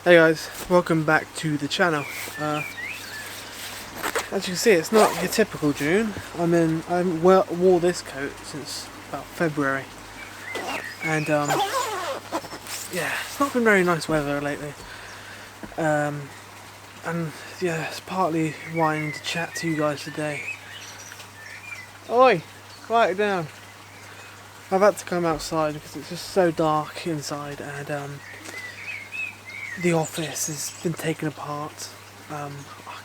Hey guys, welcome back to the channel. As you can see, it's not your typical June. I wore this coat since about February, and yeah, it's not been very nice weather lately. And yeah, it's partly why I need to chat to you guys today. Oi, quiet it down. I've had to come outside because it's just so dark inside, and the office has been taken apart. I'll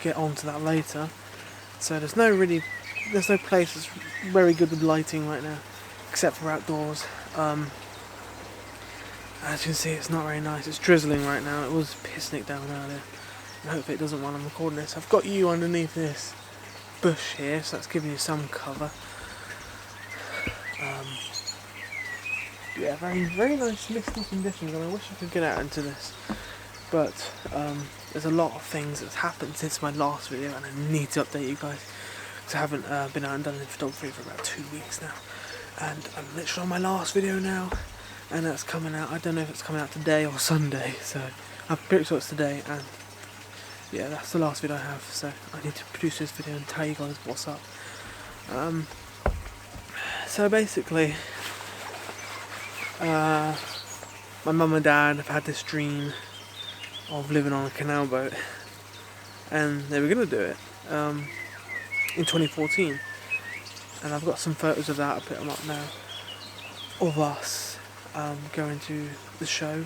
get onto that later. So there's no place that's very good with lighting right now, except for outdoors. As you can see, it's not very nice. It's drizzling right now. It was pissing it down earlier. I hope it doesn't while I'm recording this. I've got you underneath this bush here, so that's giving you some cover. Yeah, very nice misty conditions, and I wish I could get out into this. But there's a lot of things that's happened since my last video, and I need to update you guys because I haven't been out and done any photography for about 2 weeks now, and I'm literally on my last video now, and that's coming out. I don't know if it's coming out today or Sunday, so I'm pretty sure it's today. And yeah, that's the last video I have, so I need to produce this video and tell you guys what's up. So basically, my mum and dad have had this dream of living on a canal boat, and they were going to do it in 2014, and I've got some photos of that. I'll put them up now, of us going to the show,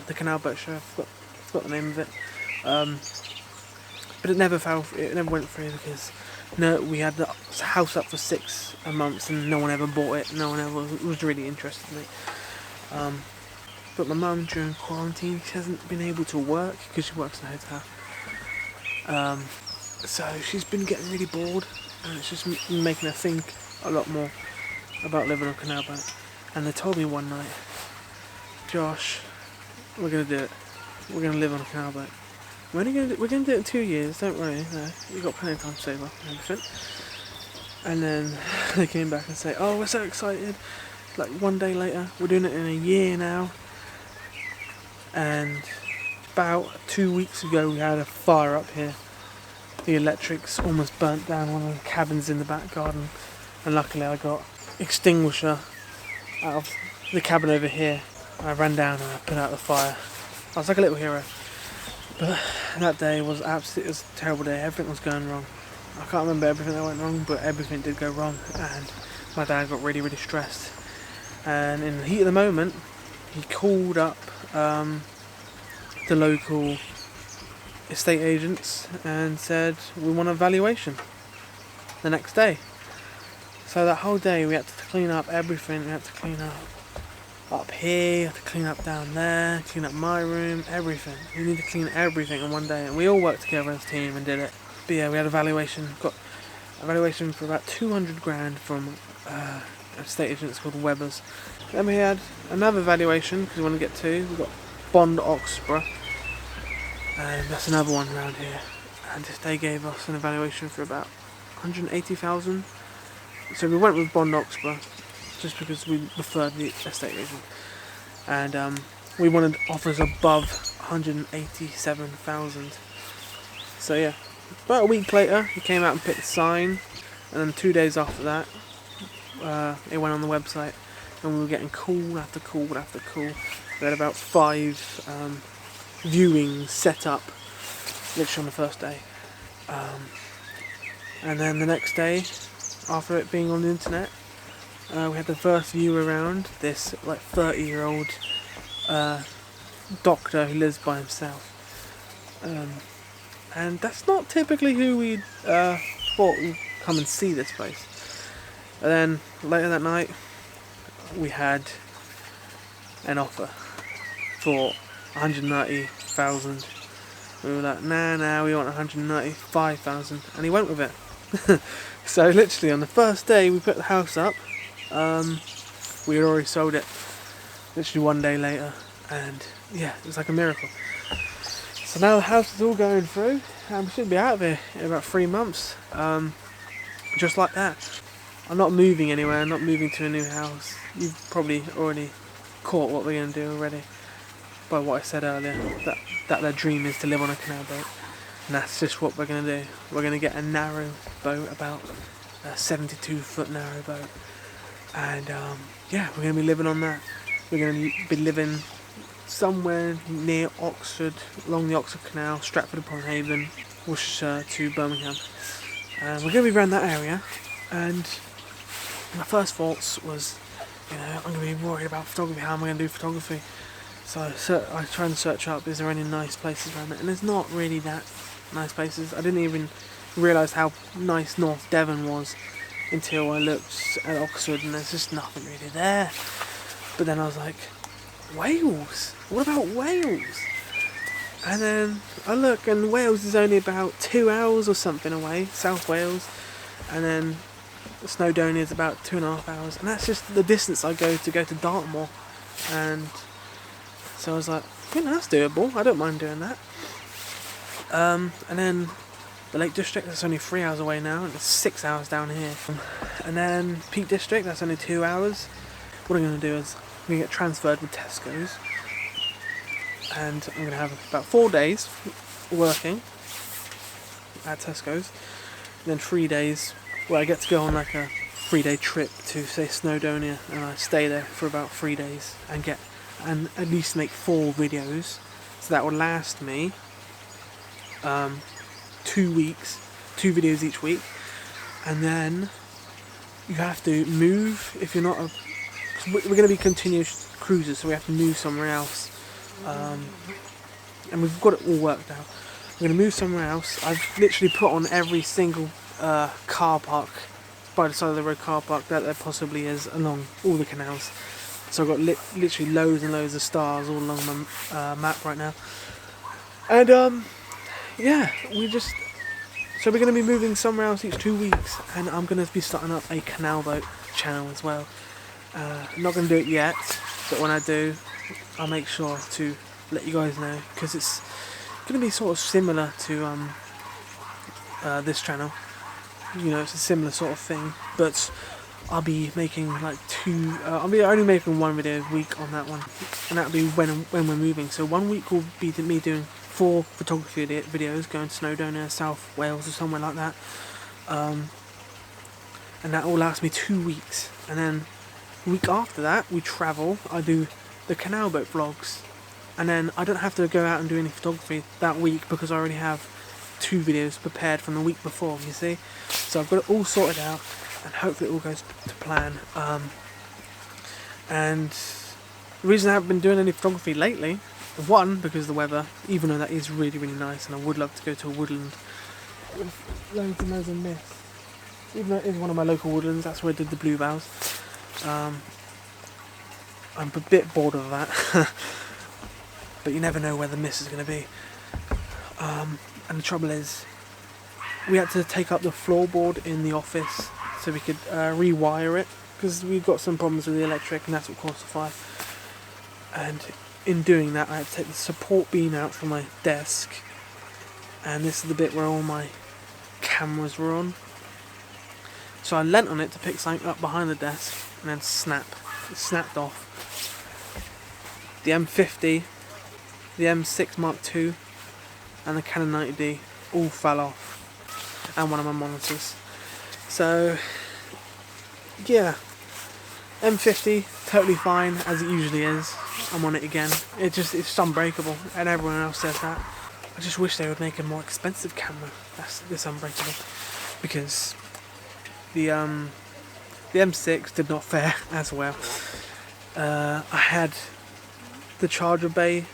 the canal boat show. I forgot the name of it, but it never went through because we had the house up for 6 months and no one ever bought it. No one ever was really interested in it. But my mum, during quarantine, she hasn't been able to work because she works in a hotel. So she's been getting really bored, and it's just making her think a lot more about living on a canal boat. And they told me one night, Josh, we're going to do it. We're going to live on a canal boat. We're going to do it in 2 years, don't worry. No, you've got plenty of time to save up and everything. And then they came back and say, oh, we're so excited. Like 1 day later, we're doing it in a year now. And about 2 weeks ago we had a fire up here. The electrics almost burnt down one of the cabins in the back garden, and luckily I got extinguisher out of the cabin over here. I ran down and I put out the fire. I was like a little hero. But that day was a terrible day. Everything was going wrong. I can't remember everything that went wrong, but everything did go wrong, and my dad got really, really stressed. And in the heat of the moment, he called up the local estate agents and said we want a valuation the next day. So that whole day we had to clean up everything. We had to clean up here, had to clean up down there, clean up my room, everything. We need to clean everything in 1 day, and we all worked together as a team and did it. But yeah, we had a valuation. Got a valuation for about 200 grand from estate agents called Weber's. Then we had another valuation because we want to get 2. We got Bond Oxborough, and that's another one around here. And they gave us an evaluation for about 180,000. So we went with Bond Oxborough just because we preferred the estate agent, and we wanted offers above 187,000. So yeah, about a week later, he came out and picked the sign, and then 2 days after that, it went on the website, and we were getting call after call after call. We had about 5 viewings set up, literally on the first day, and then the next day, after it being on the internet, we had the first view around. This like 30-year-old doctor who lives by himself, and that's not typically who we thought would come and see this place. And then later that night, we had an offer for 190,000. We were like, nah, we want 195,000, and he went with it. So literally on the first day we put the house up, we had already sold it. Literally 1 day later, and yeah, it was like a miracle. So now the house is all going through, and we should be out of here in about 3 months, just like that. I'm not moving anywhere. I'm not moving to a new house. You've probably already caught what we're going to do already. by what I said earlier, that their dream is to live on a canal boat. And that's just what we're going to do. We're going to get a narrow boat, about a 72-foot narrow boat. And yeah, we're going to be living on that. We're going to be living somewhere near Oxford, along the Oxford Canal, Stratford upon Avon, Worcestershire to Birmingham. And we're going to be around that area. And my first thoughts was, I'm going to be worried about photography. How am I going to do photography? So I try and search up, is there any nice places around there? And there's not really that nice places. I didn't even realise how nice North Devon was until I looked at Oxford, and there's just nothing really there. But then I was like, Wales? What about Wales? And then I look, and Wales is only about 2 hours or something away, South Wales. And then Snowdonia is about 2.5 hours, and that's just the distance I go to Dartmoor. And so I was like, that's doable, I don't mind doing that. And then the Lake District, that's only 3 hours away now, and it's 6 hours down here. And then Peak District, that's only 2 hours. What I'm going to do is I'm going to get transferred with Tesco's, and I'm going to have about 4 days working at Tesco's, and then 3 days where I get to go on like a 3-day trip to, say, Snowdonia, and I stay there for about 3 days and at least make 4 videos. So that will last me 2 weeks, 2 videos each week. And then you have to move if you're not we're going to be continuous cruises, so we have to move somewhere else. And we've got it all worked out. We're going to move somewhere else. I've literally put on every single car park, by the side of the road car park that there possibly is along all the canals. So I've got literally loads and loads of stars all along my map right now. And yeah, so we're going to be moving somewhere else each 2 weeks, and I'm going to be starting up a canal boat channel as well. I'm not going to do it yet, but when I do, I'll make sure to let you guys know, because it's going to be sort of similar to this channel. It's a similar sort of thing, but I'll be making like I'll be only making 1 video a week on that one, and that'll be when we're moving. So 1 week will be me doing 4 photography videos, going to Snowdonia, South Wales or somewhere like that, and that will last me 2 weeks. And then the week after that we travel, I do the canal boat vlogs, and then I don't have to go out and do any photography that week because I already have 2 videos prepared from the week before, you see. So I've got it all sorted out, and hopefully it all goes to plan. And the reason I haven't been doing any photography lately, one, because of the weather, even though that is really, really nice, and I would love to go to a woodland with loads and loads of mist. Even though it is one of my local woodlands, that's where I did the bluebells. I'm a bit bored of that, but you never know where the mist is going to be. And the trouble is, we had to take up the floorboard in the office so we could rewire it, because we've got some problems with the electric, and that's what caused the fire. And in doing that, I had to take the support beam out from my desk, and this is the bit where all my cameras were on. So I leant on it to pick something up behind the desk, and then it snapped off. The M50, the M6 Mark II, and the Canon 90D all fell off, and one of my monitors. So yeah, M50 totally fine as it usually is. I'm on it again. It's unbreakable, and everyone else says that. I just wish they would make a more expensive camera that's unbreakable, because the M6 did not fare as well. I had the charger bay,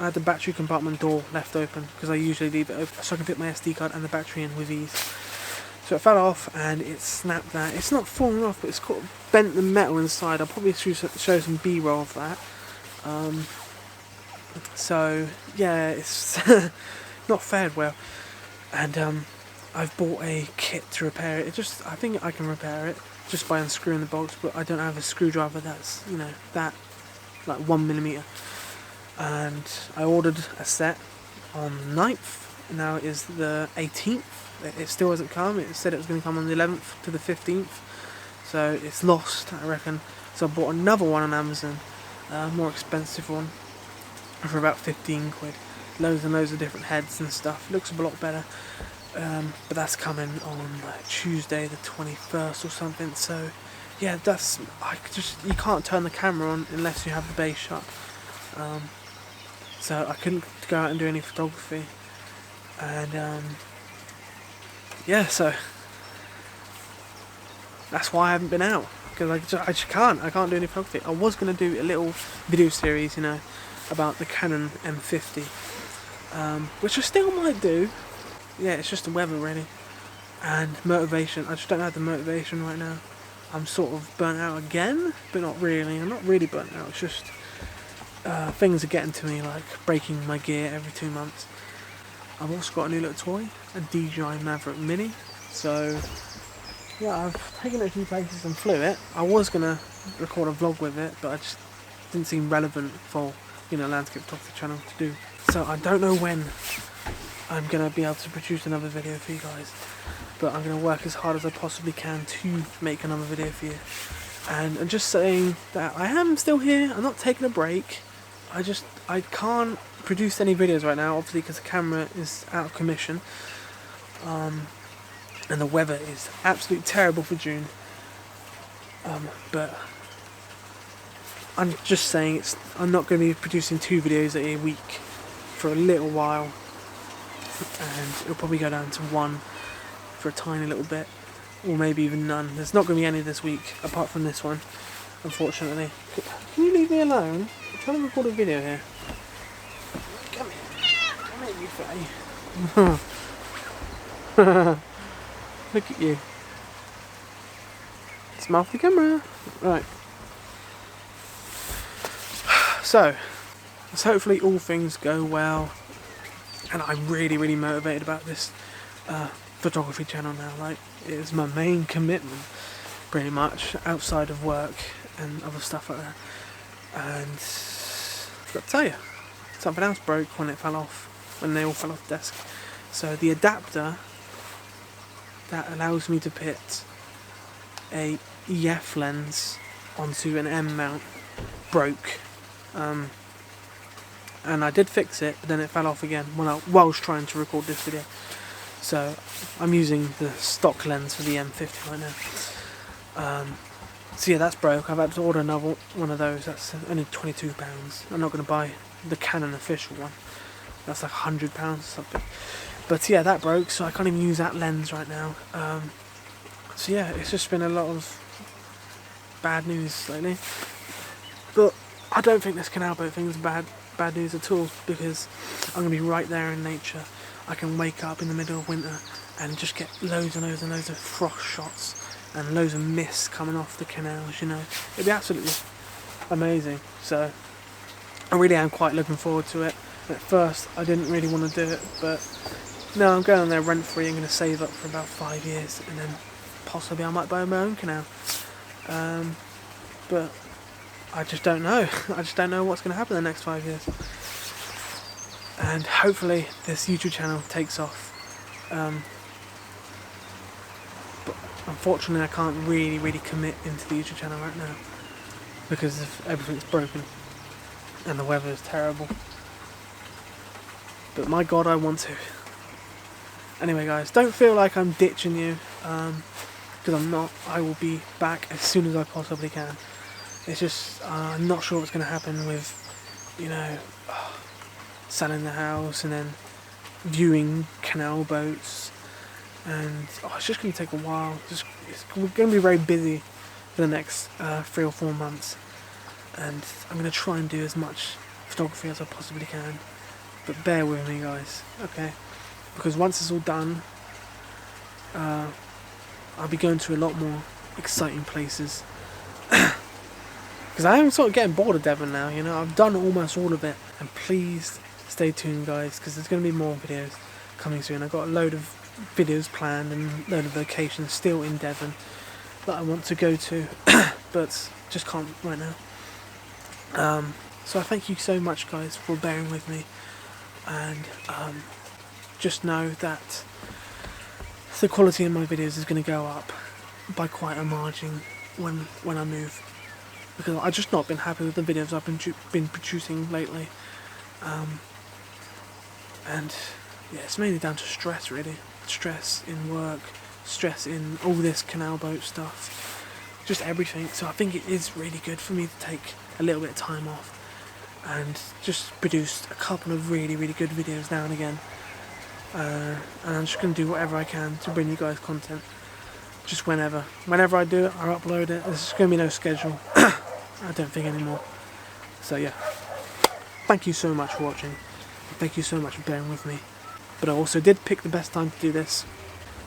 I had the battery compartment door left open, because I usually leave it open so I can fit my SD card and the battery in with ease. So it fell off and it snapped that. It's not fallen off, but it's kind of bent the metal inside. I'll probably show some B-roll of that. So yeah, it's not fared well. And I've bought a kit to repair it. I think I can repair it just by unscrewing the bolts, but I don't have a screwdriver that's, that like 1mm. And I ordered a set on the 9th. Now it is the 18th. It still hasn't come. It said it was going to come on the 11th to the 15th. So it's lost, I reckon. So I bought another one on Amazon, a more expensive one. for about 15 quid. Loads and loads of different heads and stuff. Looks a lot better. But that's coming on Tuesday the 21st or something. So yeah, you can't turn the camera on unless you have the base shot. So I couldn't go out and do any photography, and yeah, so that's why I haven't been out, because I just can't do any photography. I was going to do a little video series, you know, about the Canon M50, which I still might do. Yeah, it's just the weather really, and motivation. I just don't have the motivation right now. I'm sort of burnt out again, but not really. I'm not really burnt out. It's just things are getting to me, like breaking my gear every 2 months. I've also got a new little toy, a DJI Maverick Mini. So yeah, I've taken it a few places and flew it. I was gonna record a vlog with it, but I just didn't seem relevant for, you know, landscape photography channel to do. So I don't know when I'm gonna be able to produce another video for you guys, but I'm gonna work as hard as I possibly can to make another video for you. And I'm just saying that I am still here. I'm not taking a break. I can't produce any videos right now, obviously, because the camera is out of commission, and the weather is absolutely terrible for June. But I'm just saying I'm not going to be producing 2 videos a week for a little while, and it'll probably go down to 1 for a tiny little bit, or maybe even none. There's not going to be any this week apart from this one, unfortunately. Can you leave me alone? I'm trying to record a video here. Come here, you fatty. Look at you. Smile for the camera. Right. So, let's hopefully all things go well, and I'm really motivated about this photography channel now. Like, it is my main commitment, pretty much, outside of work and other stuff like that. And I've got to tell you, something else broke when they all fell off the desk. So the adapter that allows me to put a EF lens onto an M mount broke, and I did fix it, but then it fell off again while I was trying to record this video. So I'm using the stock lens for the M50 right now. So yeah, that's broke. I've had to order another one of those. That's only £22. I'm not going to buy the Canon official one. That's like £100 or something. But yeah, that broke, so I can't even use that lens right now. So yeah, it's just been a lot of bad news lately. But I don't think this Canal boat thing is bad news at all, because I'm going to be right there in nature. I can wake up in the middle of winter and just get loads and loads and loads of frost shots and loads of mist coming off the canals, you know. It'd be absolutely amazing. So I really am quite looking forward to it. At first I didn't really want to do it, but no, I'm going there rent free. I'm going to save up for about 5 years, and then possibly I might buy my own canal. But I just don't know. I just don't know what's going to happen in the next 5 years. And hopefully this YouTube channel takes off. But unfortunately I can't really commit into the YouTube channel right now, because everything's broken and the weather is terrible. But my God, I want to. Anyway guys, don't feel like I'm ditching you, because I'm not. I will be back as soon as I possibly can. It's just, I'm not sure what's going to happen with, you know, selling the house and then viewing canal boats, and it's just going to take a while. We're going to be very busy for the next 3 or 4 months, and I'm going to try and do as much photography as I possibly can. But bear with me guys, okay? Because once it's all done, I'll be going to a lot more exciting places. Because I am sort of getting bored of Devon now, you know. I've done almost all of it. And please stay tuned guys, because there's going to be more videos coming soon. I've got a load of videos planned and a load of locations still in Devon that I want to go to, but just can't right now. So I thank you so much guys for bearing with me, and just know that the quality of my videos is going to go up by quite a margin when I move, because I've just not been happy with the videos I've been producing lately. And yeah, it's mainly down to stress really. Stress in work, stress in all this canal boat stuff, just everything. So I think it is really good for me to take a little bit of time off and just produce a couple of really good videos now and again. And I'm just going to do whatever I can to bring you guys content. Just whenever I do it, I upload it. There's going to be no schedule. I don't think anymore. So yeah, thank you so much for watching. Thank you so much for bearing with me. But I also did pick the best time to do this,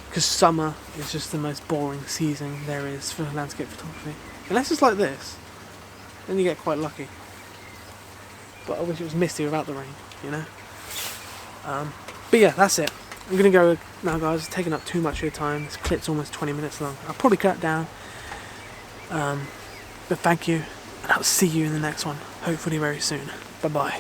because summer is just the most boring season there is for landscape photography. Unless it's like this, then you get quite lucky. But I wish it was misty without the rain, you know. But yeah, that's it. I'm going to go now, guys. It's taking up too much of your time. This clip's almost 20 minutes long. I'll probably cut it down. But thank you, and I'll see you in the next one, hopefully very soon. Bye-bye.